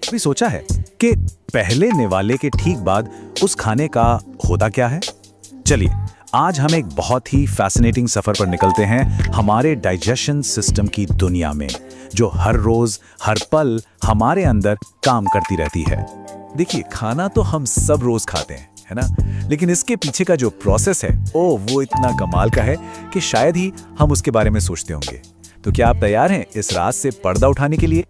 कभी सोचा है कि पहले निवाले के ठीक बाद उस खाने का होता क्या है? चलिए, आज हम एक बहुत ही फैसिनेटिंग सफर पर निकलते हैं हमारे डाइजेशन सिस्टम की दुनिया में, जो हर रोज हर पल हमारे अंदर काम करती रहती है। देखिए, खाना तो हम सब रोज खाते हैं, है ना? लेकिन इसके पीछे का जो प्रोसेस है, वो इतना कमाल का है कि शायद ही हम उसके बारे में सोचते होंगे। तो क्या आप तैयार हैं इस राज से पर्दा उठाने के लिए?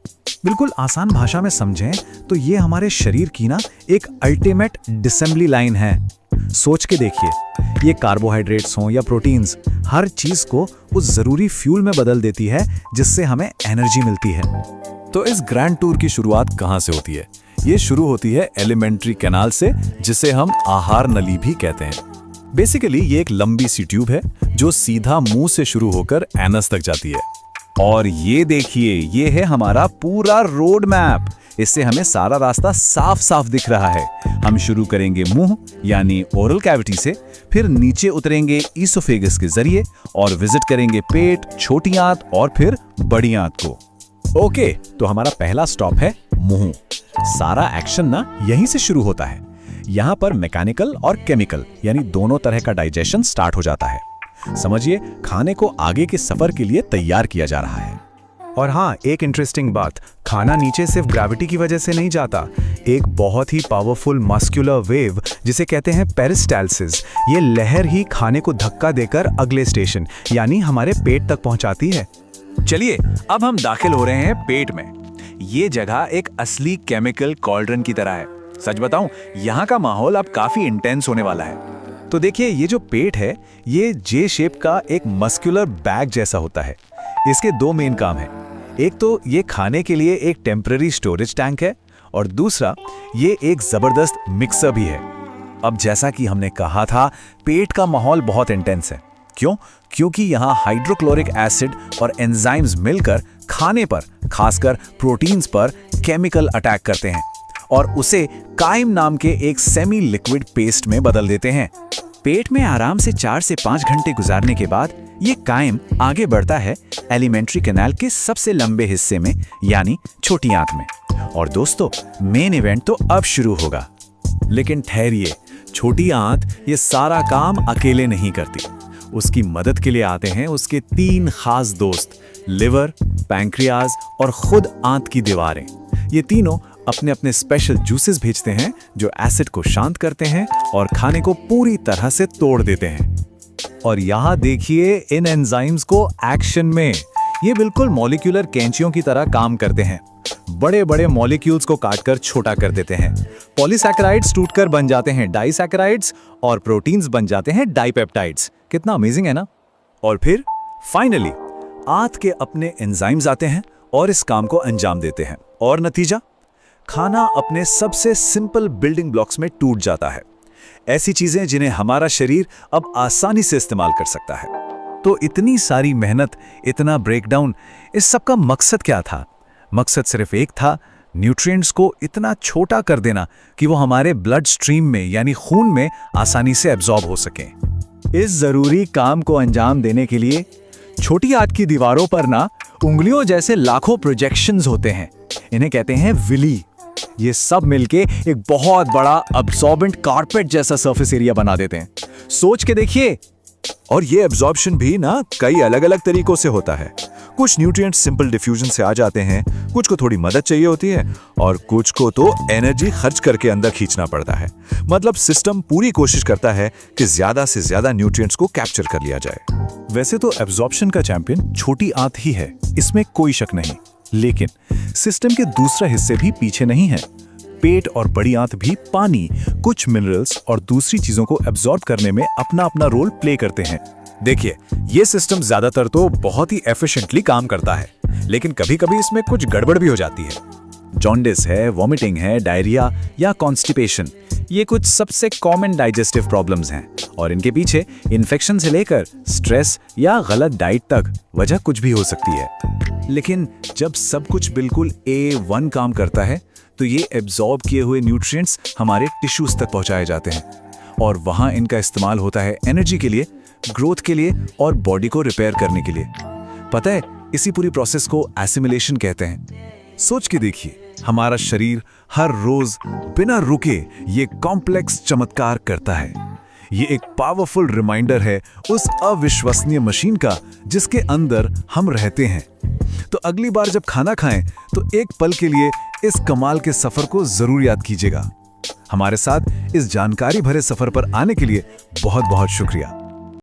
बिल्कुल आसान भाषा में समझें तो ये हमारे शरीर की ना एक अल्टीमेट डिसेंबली लाइन है। सोच के देखिए, ये कार्बोहाइड्रेट्स हों या प्रोटीन्स, हर चीज को उस जरूरी फ्यूल में बदल देती है जिससे हमें एनर्जी मिलती है। तो इस ग्रैंड टूर की शुरुआत कहाँ से होती है? ये शुरू होती है एलिमेंट्री कैनाल से, जिसे हम आहार नली भी कहते हैं। बेसिकली ये एक लंबी सी ट्यूब है जो सीधा मुंह से शुरू होकर एनस तक जाती है। और ये देखिए, ये है हमारा पूरा रोड मैप। इससे हमें सारा रास्ता साफ साफ दिख रहा है। हम शुरू करेंगे मुंह यानी ओरल कैविटी से, फिर नीचे उतरेंगे ईसोफेगस के जरिए और विजिट करेंगे पेट, छोटी आंत और फिर बड़ी आंत को। ओके, तो हमारा पहला स्टॉप है मुंह। सारा एक्शन ना यहीं से शुरू होता है। यहाँ पर मैकेनिकल और केमिकल यानी दोनों तरह का डाइजेशन स्टार्ट हो जाता है। समझिए, खाने को आगे के सफर के लिए तैयार किया जा रहा है। और हाँ, एक इंटरेस्टिंग बात, खाना नीचे सिर्फ ग्रेविटी की वजह से नहीं जाता। एक बहुत ही पावरफुल मस्कुलर वेव, जिसे कहते हैं पेरिस्टाल्सिस, ये लहर ही खाने को धक्का देकर अगले स्टेशन यानी हमारे पेट तक पहुंचाती है। चलिए, अब हम दाखिल हो रहे हैं पेट में। ये जगह एक असली केमिकल कॉल्ड्रन की तरह है। सच बताऊं, यहाँ का माहौल अब काफी इंटेंस होने वाला है। तो देखिए, ये जो पेट है, ये जे शेप का एक मस्कुलर बैग जैसा होता है। इसके दो मेन काम हैं। एक तो ये खाने के लिए एक टेम्पररी स्टोरेज टैंक है और दूसरा ये एक जबरदस्त मिक्सर भी है। अब जैसा कि हमने कहा था, पेट का माहौल बहुत इंटेंस है। क्यों? क्योंकि यहाँ हाइड्रोक्लोरिक एसिड और एंजाइम्स मिलकर खाने पर, खासकर प्रोटीन्स पर केमिकल अटैक करते हैं और उसे काइम नाम के एक सेमी लिक्विड पेस्ट में बदल देते हैं। पेट में आराम से 4 से 5 घंटे गुजारने के बाद ये काइम आगे बढ़ता है एलिमेंट्री कैनाल के सबसे लंबे हिस्से में यानी छोटी आंत में। और दोस्तों, मेन इवेंट तो अब शुरू होगा। लेकिन ठहरिए, छोटी आंत ये सारा काम अकेले नहीं करती। उसकी मदद के लिए आते हैं उसके 3 खास दोस्त, लिवर, पैंक्रियाज और खुद आंत की दीवारें। ये तीनों अपने अपने स्पेशल जूसेस भेजते हैं जो एसिड को शांत करते हैं और खाने को पूरी तरह से तोड़ देते हैं। और यहाँ देखिए इन एंजाइम्स को एक्शन में। ये बिल्कुल मॉलिक्यूलर कैंचियों की तरह काम करते हैं। बड़े बड़े मॉलिक्यूल्स को काटकर छोटा कर देते हैं। पॉलीसैकेराइड्स टूटकर बन जाते हैं डाइसैकेराइड्स और प्रोटीन्स बन जाते हैं डाइपेप्टाइड्स। कितना अमेजिंग है ना? और फिर फाइनली आंत के अपने एंजाइम्स आते हैं और इस काम को अंजाम देते हैं। और नतीजा, खाना अपने सबसे सिंपल बिल्डिंग ब्लॉक्स में टूट जाता है। ऐसी चीजें जिन्हें हमारा शरीर अब आसानी से इस्तेमाल कर सकता है। तो इतनी सारी मेहनत, इतना ब्रेकडाउन, इस सब का मकसद क्या था? मकसद सिर्फ एक था, न्यूट्रिएंट्स को इतना छोटा कर देना कि वो हमारे ब्लड स्ट्रीम में यानी खून में आसानी से एब्जॉर्ब हो सकें। इस जरूरी काम को अंजाम देने के लिए छोटी आंत की दीवारों पर ना उंगलियों जैसे लाखों प्रोजेक्शंस होते हैं। इन्हें कहते हैं विली। ये सब मिलके एक बहुत बड़ा अब्सॉर्बेंट कारपेट जैसा सरफेस एरिया बना देते हैं। सोच के देखिए। और ये एब्जॉर्प्शन भी ना कई अलग अलग तरीकों से होता है। कुछ न्यूट्रिएंट्स सिंपल डिफ्यूजन से आ जाते हैं, कुछ को थोड़ी मदद चाहिए होती है और कुछ को तो एनर्जी खर्च करके अंदर खींचना पड़ता है। मतलब सिस्टम पूरी कोशिश करता है कि ज्यादा से ज्यादा न्यूट्रिएंट्स को कैप्चर कर लिया जाए। वैसे तो एब्जॉर्प्शन का चैंपियन छोटी आंत ही है, इसमें कोई शक नहीं। लेकिन सिस्टम के दूसरे हिस्से भी पीछे नहीं है। पेट और बड़ी आंत भी पानी, कुछ मिनरल्स और दूसरी चीजों को एब्जॉर्ब करने में अपना अपना रोल प्ले करते हैं। देखिए, ये सिस्टम ज्यादातर तो बहुत ही एफिशिएंटली काम करता है, लेकिन कभी-कभी इसमें कुछ गड़बड़ भी हो जाती है। जॉन्डिस है, वॉमिटिंग है, डायरिया या कॉन्स्टिपेशन, ये कुछ सबसे कॉमन डाइजेस्टिव प्रॉब्लम्स हैं और इनके पीछे इन्फेक्शन से लेकर स्ट्रेस या गलत डाइट तक वजह कुछ भी हो सकती है। लेकिन जब सब कुछ बिल्कुल A1 काम करता है तो ये एब्जॉर्ब किए हुए न्यूट्रिएंट्स हमारे टिश्यूज तक पहुंचाए जाते हैं और वहां इनका इस्तेमाल होता है एनर्जी के लिए, ग्रोथ के लिए और बॉडी को रिपेयर करने के लिए। पता है, इसी पूरी प्रोसेस को एसिमिलेशन कहते हैं। सोच के देखिए, हमारा शरीर हर रोज बिना रुके ये कॉम्प्लेक्स चमत्कार करता है। ये एक पावरफुल रिमाइंडर है उस अविश्वसनीय मशीन का जिसके अंदर हम रहते हैं। तो अगली बार जब खाना खाएं तो एक पल के लिए इस कमाल के सफर को जरूर याद कीजिएगा। हमारे साथ इस जानकारी भरे सफर पर आने के लिए बहुत बहुत शुक्रिया।